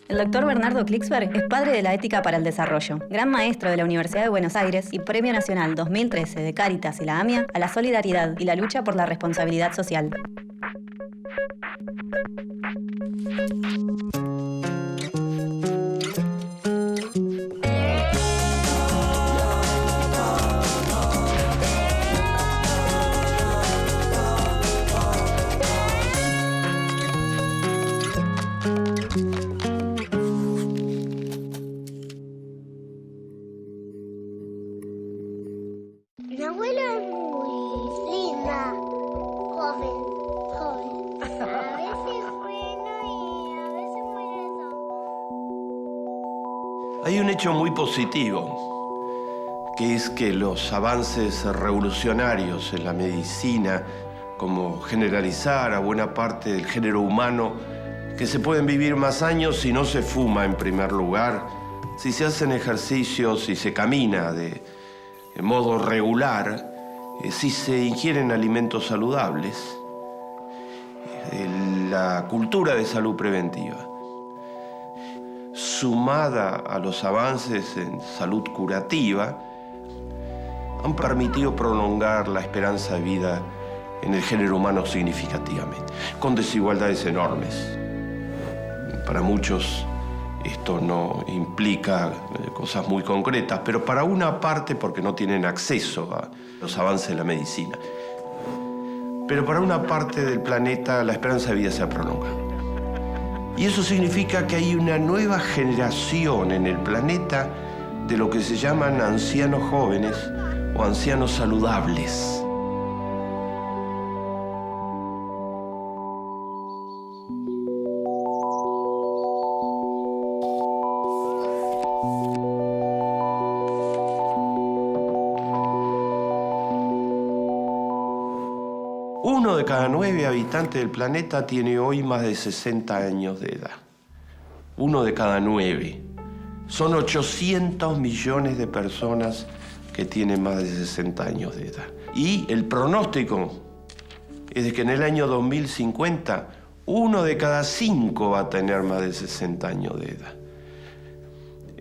El doctor Bernardo Klicksberg es padre de la ética para el desarrollo, gran maestro de la Universidad de Buenos Aires y Premio Nacional 2013 de Cáritas y la AMIA a la solidaridad y la lucha por la responsabilidad social. Mi abuela es muy linda, joven. A veces bueno y a veces muy eso. Hay un hecho muy positivo, que es que los avances revolucionarios en la medicina, como generalizar a buena parte del género humano, que se pueden vivir más años si no se fuma en primer lugar, si se hacen ejercicios, si se camina de modo regular, si se ingieren alimentos saludables, la cultura de salud preventiva, sumada a los avances en salud curativa, han permitido prolongar la esperanza de vida en el género humano significativamente, con desigualdades enormes. Para muchos esto no implica cosas muy concretas, pero para una parte porque no tienen acceso a los avances de la medicina. Pero para una parte del planeta la esperanza de vida se ha prolongado. Y eso significa que hay una nueva generación en el planeta de lo que se llaman ancianos jóvenes o ancianos saludables. Uno de cada 9 habitantes del planeta tiene hoy más de 60 años de edad. 1 de cada 9. Son 800 millones de personas que tienen más de 60 años de edad. Y el pronóstico es de que en el año 2050, 1 de cada 5 va a tener más de 60 años de edad.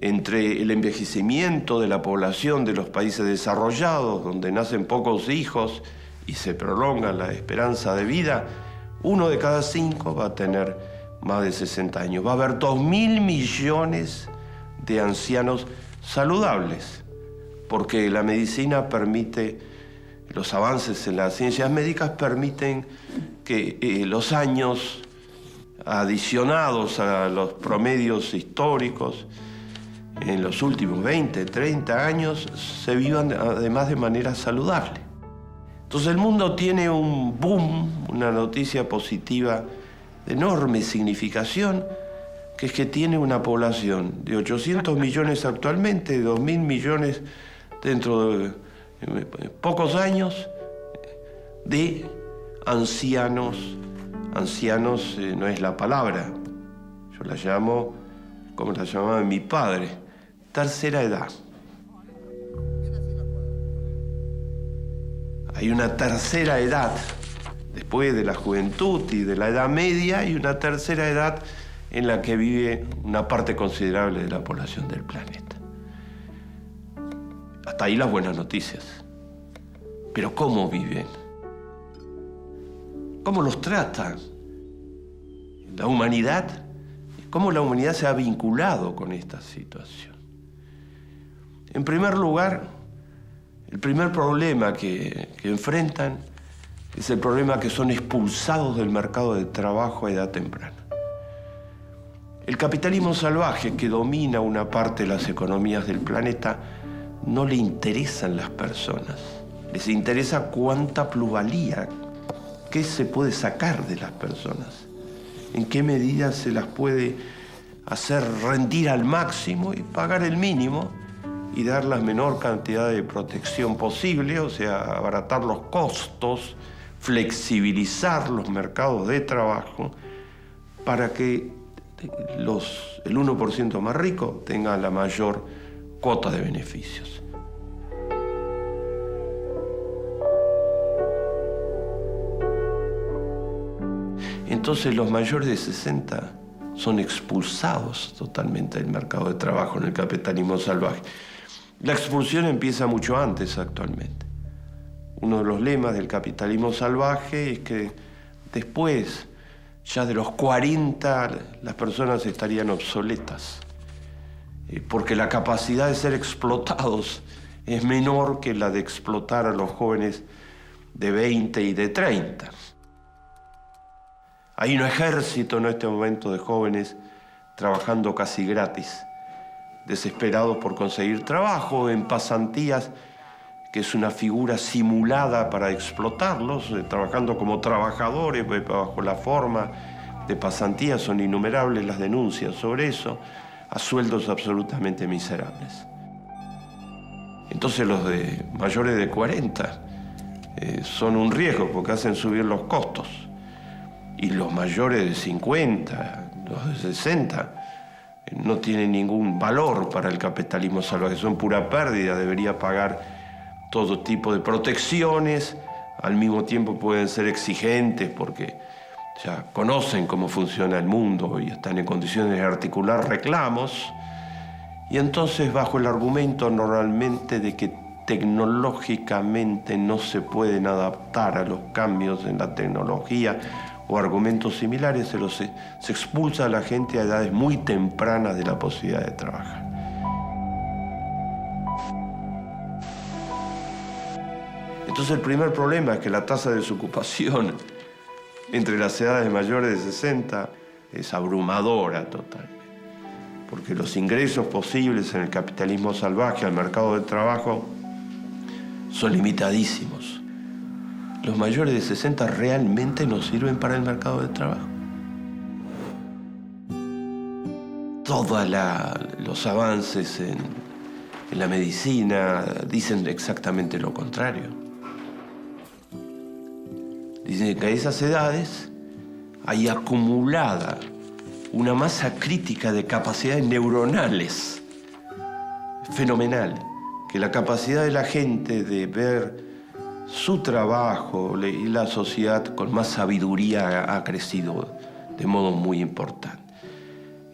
Entre el envejecimiento de la población de los países desarrollados, donde nacen pocos hijos y se prolonga la esperanza de vida, 1 de cada 5 va a tener más de 60 años. Va a haber 2.000 millones de ancianos saludables, porque la medicina permite, los avances en las ciencias médicas permiten que los años adicionados a los promedios históricos en los últimos 20, 30 años se vivan además de manera saludable. Entonces el mundo tiene un boom, una noticia positiva de enorme significación, que es que tiene una población de 800 millones actualmente, de 2.000 millones dentro de pocos años, de ancianos. Ancianos no es la palabra, yo la llamo, como la llamaba mi padre, tercera edad. Hay una tercera edad, después de la juventud y de la edad media, hay una tercera edad en la que vive una parte considerable de la población del planeta. Hasta ahí las buenas noticias. Pero ¿cómo viven? ¿Cómo los tratan? La humanidad, ¿cómo la humanidad se ha vinculado con esta situación? En primer lugar, el primer problema que enfrentan es el problema que son expulsados del mercado de trabajo a edad temprana. El capitalismo salvaje que domina una parte de las economías del planeta no le interesan las personas. Les interesa cuánta plusvalía, qué se puede sacar de las personas, en qué medida se las puede hacer rendir al máximo y pagar el mínimo y dar la menor cantidad de protección posible, o sea, abaratar los costos, flexibilizar los mercados de trabajo para que el 1% más rico tenga la mayor cuota de beneficios. Entonces los mayores de 60 son expulsados totalmente del mercado de trabajo en el capitalismo salvaje. La expulsión empieza mucho antes actualmente. Uno de los lemas del capitalismo salvaje es que después, ya de los 40, las personas estarían obsoletas, porque la capacidad de ser explotados es menor que la de explotar a los jóvenes de 20 y de 30. Hay un ejército en este momento de jóvenes trabajando casi gratis, desesperados por conseguir trabajo en pasantías, que es una figura simulada para explotarlos, trabajando como trabajadores bajo la forma de pasantías. Son innumerables las denuncias sobre eso, a sueldos absolutamente miserables. Entonces los de mayores de 40 son un riesgo porque hacen subir los costos. Y los mayores de 50, los de 60, no tienen ningún valor para el capitalismo salvaje, son pura pérdida, debería pagar todo tipo de protecciones, al mismo tiempo pueden ser exigentes porque ya conocen cómo funciona el mundo y están en condiciones de articular reclamos, y entonces bajo el argumento normalmente de que tecnológicamente no se pueden adaptar a los cambios en la tecnología o argumentos similares, se expulsa a la gente a edades muy tempranas de la posibilidad de trabajar. Entonces el primer problema es que la tasa de desocupación entre las edades mayores de 60 es abrumadora totalmente, porque los ingresos posibles en el capitalismo salvaje al mercado de trabajo son limitadísimos. Los mayores de 60 realmente no sirven para el mercado de trabajo. Todos los avances en la medicina dicen exactamente lo contrario. Dicen que a esas edades hay acumulada una masa crítica de capacidades neuronales fenomenal, que la capacidad de la gente de ver su trabajo y la sociedad con más sabiduría ha crecido de modo muy importante.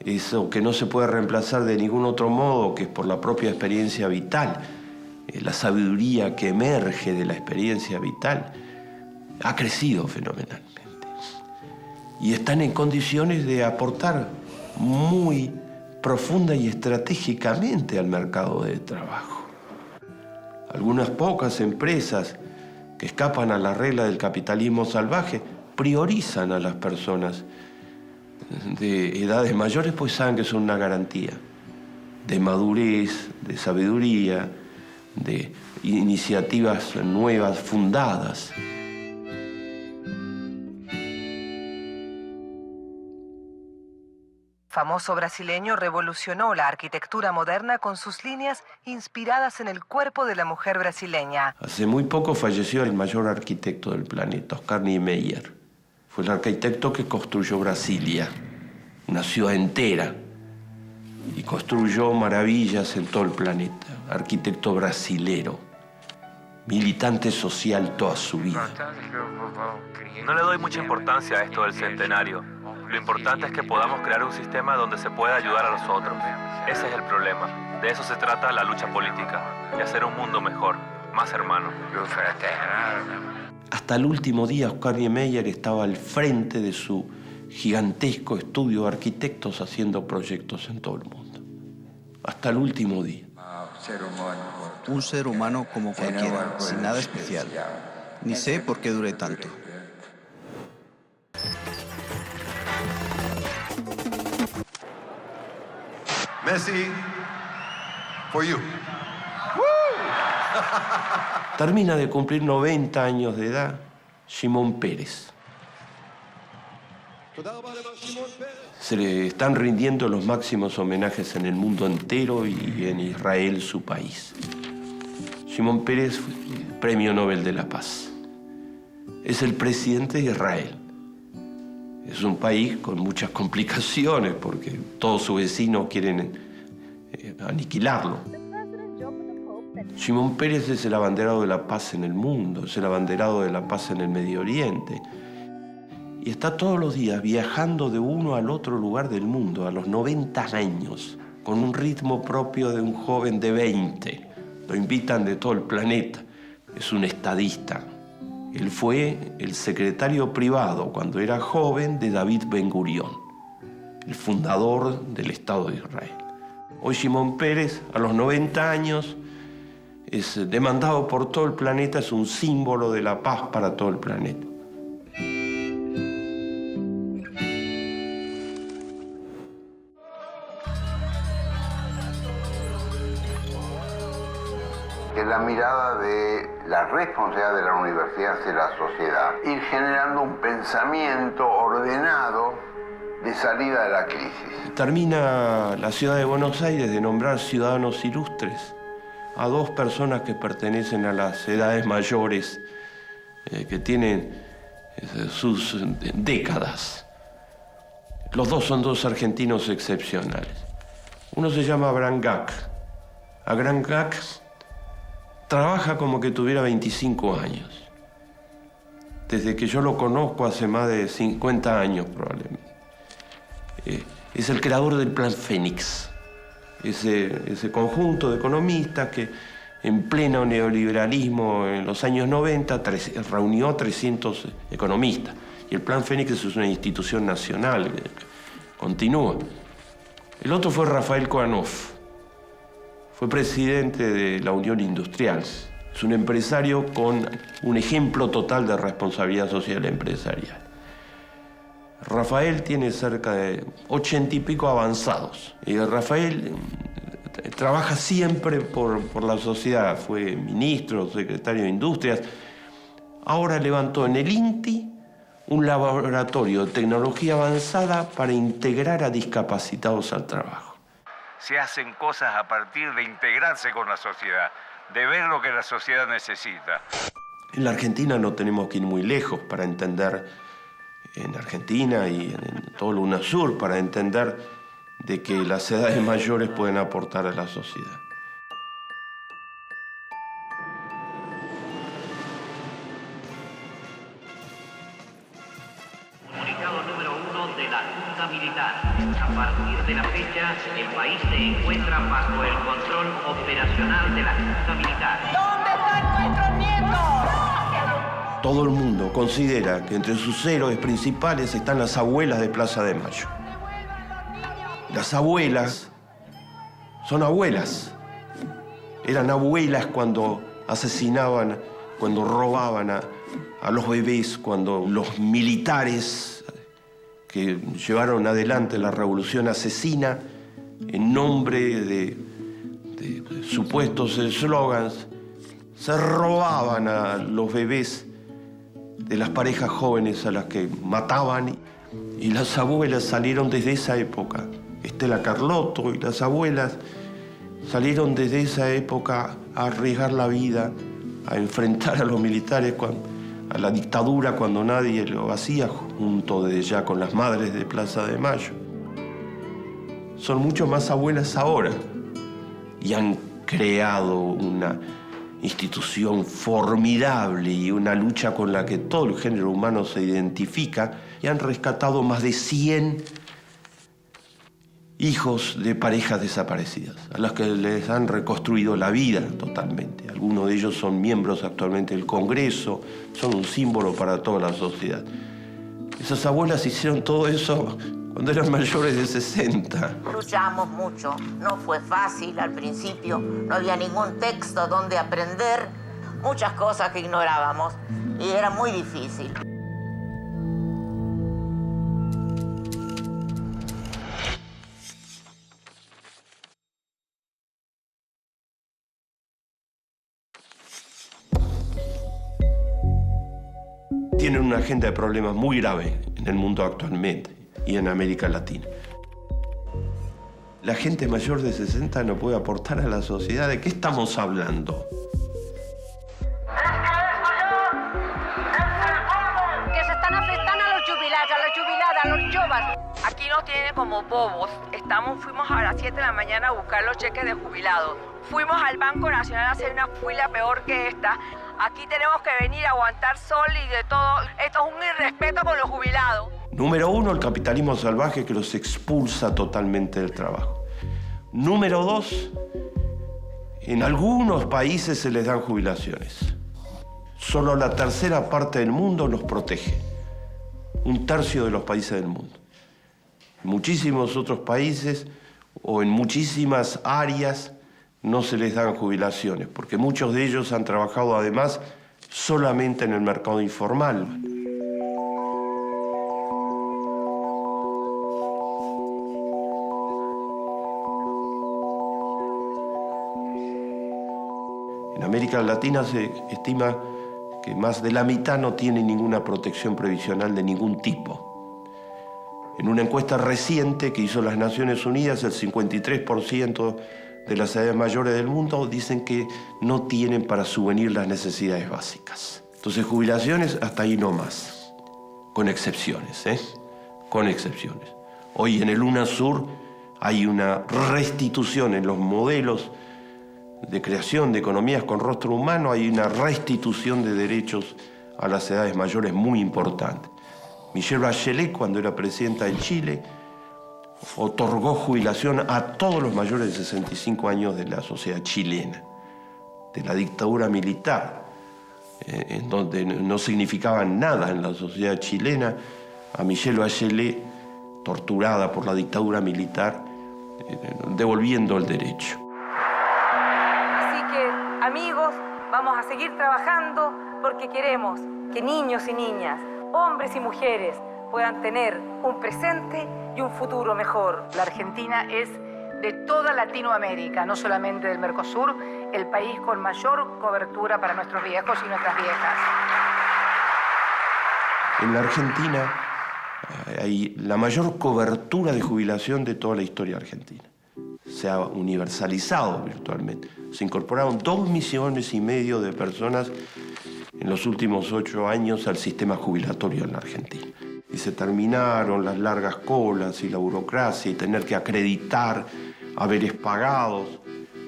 Eso que no se puede reemplazar de ningún otro modo, que es por la propia experiencia vital, la sabiduría que emerge de la experiencia vital, ha crecido fenomenalmente. Y están en condiciones de aportar muy profunda y estratégicamente al mercado de trabajo. Algunas pocas empresas que escapan a la regla del capitalismo salvaje priorizan a las personas de edades mayores, pues saben que son una garantía de madurez, de sabiduría, de iniciativas nuevas fundadas. Famoso brasileño revolucionó la arquitectura moderna con sus líneas inspiradas en el cuerpo de la mujer brasileña. Hace muy poco falleció el mayor arquitecto del planeta, Oscar Niemeyer. Fue el arquitecto que construyó Brasilia, una ciudad entera, y construyó maravillas en todo el planeta. Arquitecto brasilero, militante social toda su vida. No le doy mucha importancia a esto del centenario. Lo importante es que podamos crear un sistema donde se pueda ayudar a los otros. Ese es el problema. De eso se trata la lucha política, de hacer un mundo mejor, más hermano. Hasta el último día, Oscar Niemeyer estaba al frente de su gigantesco estudio de arquitectos haciendo proyectos en todo el mundo. Hasta el último día. Un ser humano como cualquiera, sin nada especial. Ni sé por qué duré tanto. Messi, for you. Termina de cumplir 90 años de edad Shimon Peres. Se le están rindiendo los máximos homenajes en el mundo entero y en Israel, su país. Shimon Peres, Premio Nobel de la Paz. Es el presidente de Israel. Es un país con muchas complicaciones porque todos sus vecinos quieren aniquilarlo. Shimon Peres es el abanderado de la paz en el mundo, es el abanderado de la paz en el Medio Oriente. y está todos los días viajando de uno al otro lugar del mundo a los 90 años, con un ritmo propio de un joven de 20. Lo invitan de todo el planeta. Es un estadista. Él fue el secretario privado, cuando era joven, de David Ben-Gurión, el fundador del Estado de Israel. Hoy Shimon Peres, a los 90 años, es demandado por todo el planeta, es un símbolo de la paz para todo el planeta. Que la mirada de la responsabilidad de la universidad hacia la sociedad, ir generando un pensamiento ordenado de salida de la crisis. Termina la ciudad de Buenos Aires de nombrar ciudadanos ilustres a dos personas que pertenecen a las edades mayores, que tienen sus décadas. Los dos son dos argentinos excepcionales. Uno se llama Abraham Gac. Abraham Gac trabaja como que tuviera 25 años. Desde que yo lo conozco hace más de 50 años probablemente. Es el creador del Plan Fénix. Ese conjunto de economistas que en pleno neoliberalismo en los años 90 reunió a 300 economistas. Y el Plan Fénix es una institución nacional que continúa. El otro fue Rafael Koanoff. Fue presidente de la Unión Industrial. Es un empresario con un ejemplo total de responsabilidad social empresarial. Rafael tiene cerca de 80 y pico avanzados. Y Rafael trabaja siempre por la sociedad. Fue ministro, secretario de Industrias. Ahora levantó en el INTI un laboratorio de tecnología avanzada para integrar a discapacitados al trabajo. Se hacen cosas a partir de integrarse con la sociedad, de ver lo que la sociedad necesita. En la Argentina no tenemos que ir muy lejos para entender, en Argentina y en todo el UNASUR, para entender de que las edades mayores pueden aportar a la sociedad. Comunicado número 1 de la Junta Militar. A partir de la fecha, el país se encuentra bajo el control operacional de la Junta Militar. ¿Dónde están nuestros nietos? Todo el mundo considera que entre sus héroes principales están las abuelas de Plaza de Mayo. Las abuelas son abuelas. Eran abuelas cuando asesinaban, cuando robaban a los bebés, cuando los militares que llevaron adelante la revolución asesina en nombre de supuestos eslogans, se robaban a los bebés de las parejas jóvenes a las que mataban, y las abuelas salieron desde esa época. Estela Carlotto y las abuelas salieron desde esa época a arriesgar la vida, a enfrentar a los militares, a la dictadura cuando nadie lo hacía, junto de ya con las madres de Plaza de Mayo. Son mucho más abuelas ahora y han creado una institución formidable y una lucha con la que todo el género humano se identifica, y han rescatado más de 100 hijos de parejas desaparecidas, a las que les han reconstruido la vida totalmente. Algunos de ellos son miembros actualmente del Congreso, son un símbolo para toda la sociedad. Esas abuelas hicieron todo eso cuando eran mayores de 60. Luchamos mucho, no fue fácil al principio, no había ningún texto donde aprender, muchas cosas que ignorábamos y era muy difícil. Tienen una agenda de problemas muy grave en el mundo actualmente y en América Latina. La gente mayor de 60 no puede aportar a la sociedad. ¿De qué estamos hablando? Que se están afectando a los jubilados, a las jubiladas, a los jóvenes. Aquí nos tienen como bobos. Fuimos a las 7 de la mañana a buscar los cheques de jubilados. Fuimos al Banco Nacional a hacer una fila peor que esta. Aquí tenemos que venir a aguantar sol y de todo. Esto es un irrespeto con los jubilados. Número 1, el capitalismo salvaje que los expulsa totalmente del trabajo. Número 2, en algunos países se les dan jubilaciones. Solo la tercera parte del mundo los protege. 1/3 de los países del mundo. En muchísimos otros países o en muchísimas áreas no se les dan jubilaciones, porque muchos de ellos han trabajado además solamente en el mercado informal. En América Latina se estima que más de la mitad no tiene ninguna protección previsional de ningún tipo. En una encuesta reciente que hizo las Naciones Unidas, el 53% de las edades mayores del mundo dicen que no tienen para subvenir las necesidades básicas. Entonces, jubilaciones hasta ahí no más, con excepciones, con excepciones. Hoy en el UNASUR hay una restitución en los modelos de creación de economías con rostro humano, hay una restitución de derechos a las edades mayores muy importante. Michelle Bachelet, cuando era presidenta de Chile, otorgó jubilación a todos los mayores de 65 años de la sociedad chilena, de la dictadura militar, en donde no significaban nada en la sociedad chilena. A Michelle Bachelet, torturada por la dictadura militar, devolviendo el derecho. Así que, amigos, vamos a seguir trabajando porque queremos que niños y niñas, hombres y mujeres puedan tener un presente y un futuro mejor. La Argentina es de toda Latinoamérica, no solamente del Mercosur, el país con mayor cobertura para nuestros viejos y nuestras viejas. En la Argentina hay la mayor cobertura de jubilación de toda la historia argentina. Se ha universalizado virtualmente. Se incorporaron 2,5 millones de personas en los últimos 8 años al sistema jubilatorio en la Argentina. Y se terminaron las largas colas y la burocracia y tener que acreditar haberes pagados.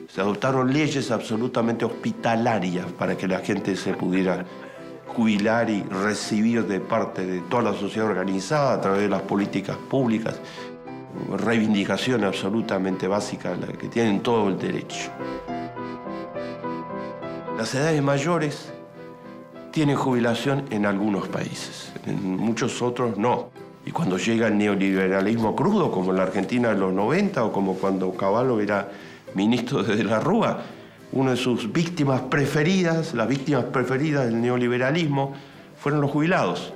Se adoptaron leyes absolutamente hospitalarias para que la gente se pudiera jubilar y recibir de parte de toda la sociedad organizada a través de las políticas públicas. Reivindicación absolutamente básica a la que tienen todo el derecho. Las edades mayores tienen jubilación en algunos países, en muchos otros no. Y cuando llega el neoliberalismo crudo, como en la Argentina de los 90 o como cuando Cavallo era ministro de la Rúa, una de sus víctimas preferidas, las víctimas preferidas del neoliberalismo, fueron los jubilados.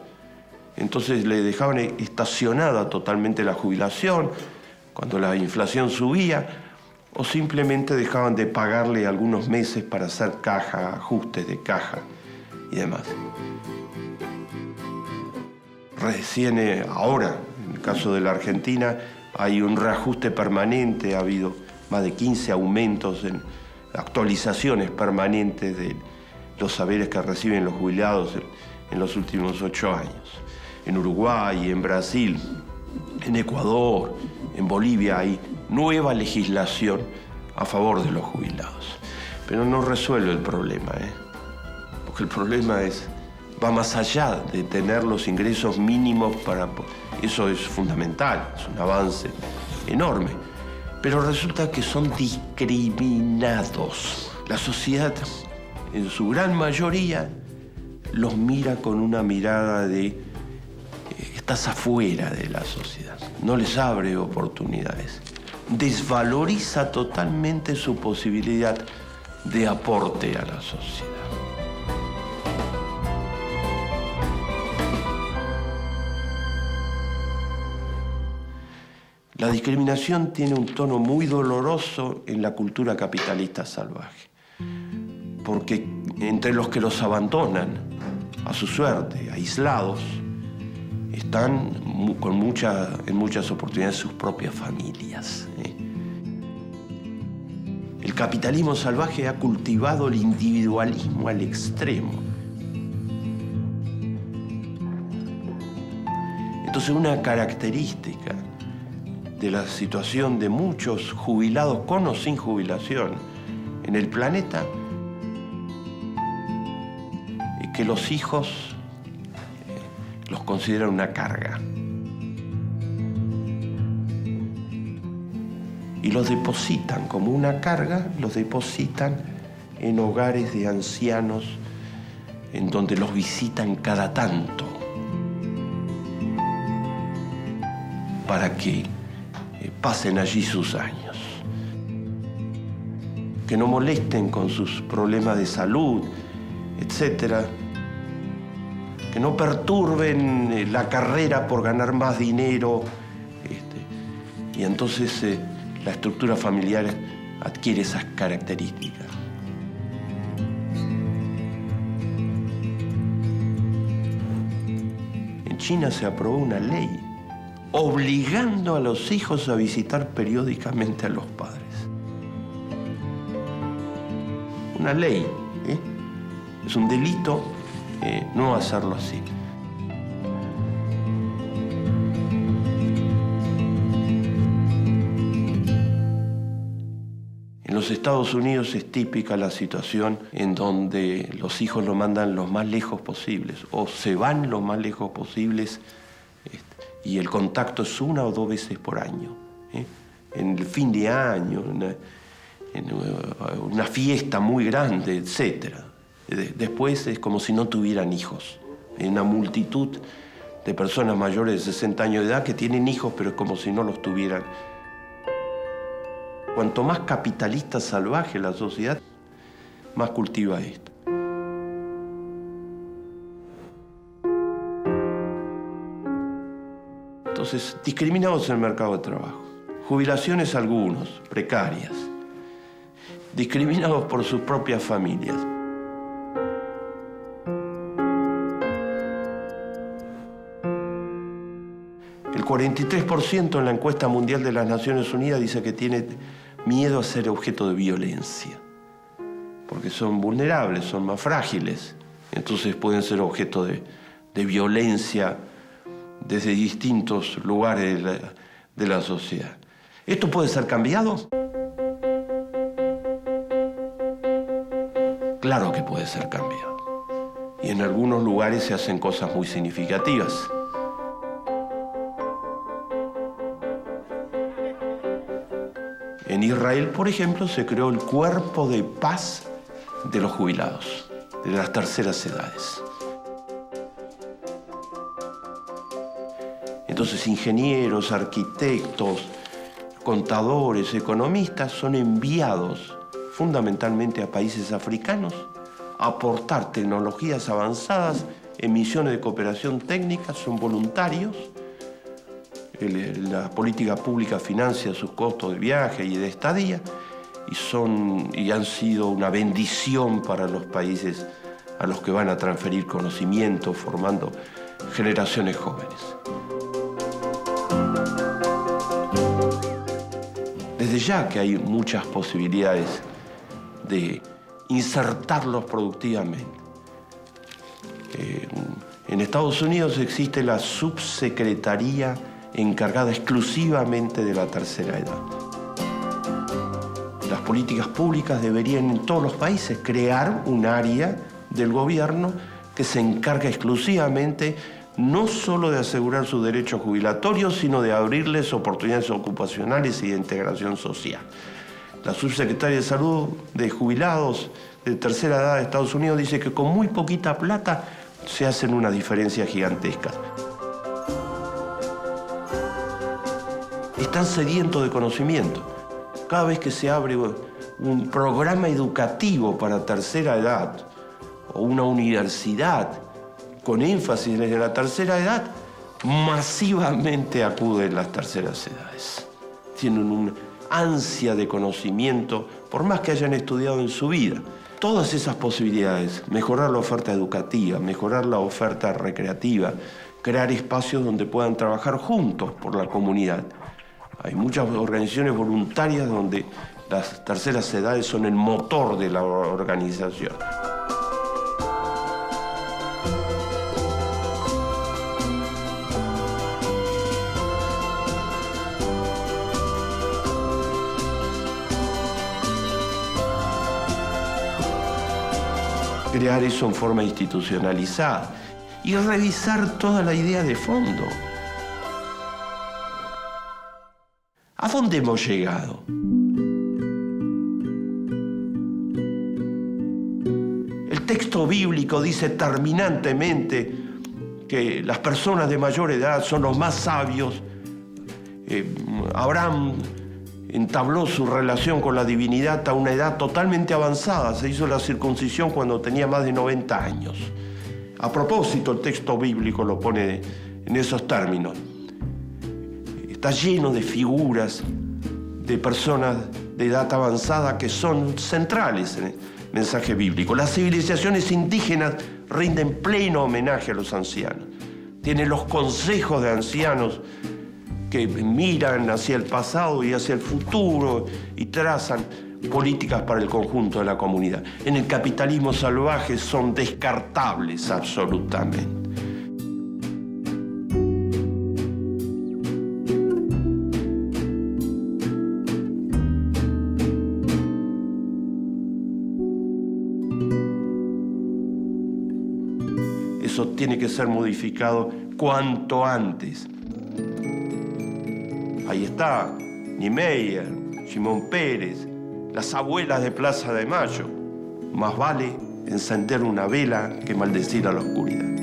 Entonces le dejaban estacionada totalmente la jubilación cuando la inflación subía, o simplemente dejaban de pagarle algunos meses para hacer caja, ajustes de caja y demás. Recién ahora, en el caso de la Argentina, hay un reajuste permanente, ha habido más de 15 aumentos, actualizaciones permanentes de los saberes que reciben los jubilados en los últimos 8 años. En Uruguay, en Brasil, en Ecuador, en Bolivia hay nueva legislación a favor de los jubilados. Pero no resuelve el problema, porque el problema va más allá de tener los ingresos mínimos para... Eso es fundamental, es un avance enorme. Pero resulta que son discriminados. La sociedad, en su gran mayoría, los mira con una mirada de... Estás afuera de la sociedad, no les abre oportunidades. Desvaloriza totalmente su posibilidad de aporte a la sociedad. La discriminación tiene un tono muy doloroso en la cultura capitalista salvaje, porque entre los que los abandonan a su suerte, aislados, están en muchas oportunidades sus propias familias. El capitalismo salvaje ha cultivado el individualismo al extremo. Entonces, una característica de la situación de muchos jubilados con o sin jubilación en el planeta que los hijos los consideran una carga. Y los depositan como una carga, los depositan en hogares de ancianos en donde los visitan cada tanto para que pasen allí sus años. Que no molesten con sus problemas de salud, etc. Que no perturben la carrera por ganar más dinero. Y entonces la estructura familiar adquiere esas características. En China se aprobó una ley obligando a los hijos a visitar periódicamente a los padres. Una ley, es un delito no hacerlo así. En los Estados Unidos es típica la situación en donde los hijos lo mandan lo más lejos posibles o se van lo más lejos posibles y el contacto es 1 o 2 veces por año. En el fin de año, en una fiesta muy grande, etc. Después es como si no tuvieran hijos. Hay una multitud de personas mayores de 60 años de edad que tienen hijos, pero es como si no los tuvieran. Cuanto más capitalista salvaje la sociedad, más cultiva esto. Entonces, discriminados en el mercado de trabajo. Jubilaciones algunos, precarias. Discriminados por sus propias familias. El 43% en la encuesta mundial de las Naciones Unidas dice que tiene miedo a ser objeto de violencia, porque son vulnerables, son más frágiles, entonces pueden ser objeto de violencia desde distintos lugares de la sociedad. ¿Esto puede ser cambiado? Claro que puede ser cambiado. Y en algunos lugares se hacen cosas muy significativas. En Israel, por ejemplo, se creó el Cuerpo de Paz de los Jubilados, de las terceras edades. Entonces, ingenieros, arquitectos, contadores, economistas son enviados fundamentalmente a países africanos a aportar tecnologías avanzadas en misiones de cooperación técnica, son voluntarios. La política pública financia sus costos de viaje y de estadía y han sido una bendición para los países a los que van a transferir conocimiento, formando generaciones jóvenes. Desde ya que hay muchas posibilidades de insertarlos productivamente. En Estados Unidos existe la subsecretaría encargada exclusivamente de la tercera edad. Las políticas públicas deberían en todos los países crear un área del gobierno que se encarga exclusivamente no solo de asegurar sus derechos jubilatorios, sino de abrirles oportunidades ocupacionales y de integración social. La subsecretaria de Salud de Jubilados de tercera edad de Estados Unidos dice que con muy poquita plata se hacen unas diferencias gigantescas. Están sedientos de conocimiento. Cada vez que se abre un programa educativo para tercera edad o una universidad con énfasis en la tercera edad, masivamente acuden las terceras edades. Tienen una ansia de conocimiento, por más que hayan estudiado en su vida. Todas esas posibilidades, mejorar la oferta educativa, mejorar la oferta recreativa, crear espacios donde puedan trabajar juntos por la comunidad. Hay muchas organizaciones voluntarias donde las terceras edades son el motor de la organización. crear eso en forma institucionalizada y revisar toda la idea de fondo. ¿A dónde hemos llegado? El texto bíblico dice terminantemente que las personas de mayor edad son los más sabios. Abraham entabló su relación con la divinidad a una edad totalmente avanzada. Se hizo la circuncisión cuando tenía más de 90 años. A propósito, el texto bíblico lo pone en esos términos. Está lleno de figuras de personas de edad avanzada que son centrales en el mensaje bíblico. Las civilizaciones indígenas rinden pleno homenaje a los ancianos. Tienen los consejos de ancianos que miran hacia el pasado y hacia el futuro y trazan políticas para el conjunto de la comunidad. En el capitalismo salvaje son descartables absolutamente. Eso tiene que ser modificado cuanto antes. Ahí está Niemeyer, Simón Pérez, las abuelas de Plaza de Mayo. Más vale encender una vela que maldecir a la oscuridad.